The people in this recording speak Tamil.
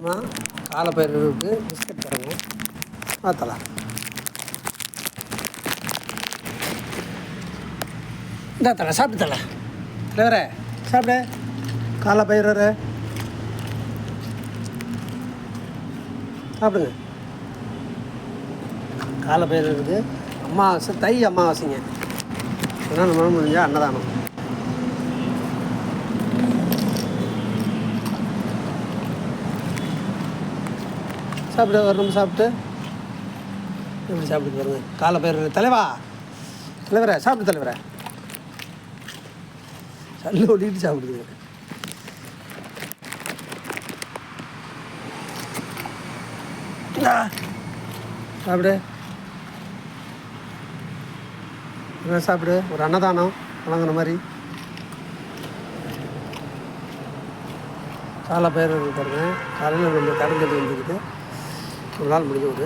காலப்பயிருக்கு பிஸ்கட் தரேங்க. தலை இந்த தலை சாப்பிட்டு தலை தலைவரே சாப்பிடு. காலப்பயிறு சாப்பிடுங்க. காலப்பயிறு இருக்குது. அமாவாசை தை அமாவாசைங்க. அதனால் நம்ம முடிஞ்சால் அன்னதானம். சாப்பிட்டு ஒரு நிமிஷம் சாப்பிட்டு எப்படி சாப்பிட்டு பாருங்க. காலப்பயிறு தலைவரே சாப்பிட்டு தலைவரே சல்லு ஓட்டிட்டு சாப்பிடுது. சாப்பிடு சாப்பிடு. ஒரு அன்னதானம் வழங்குற மாதிரி. காலப்பயிறு பாருங்க. காலையில் நம்ம கடந்தது வந்துக்கிட்டு ஒரு நாள் முடிஞ்ச ஒரு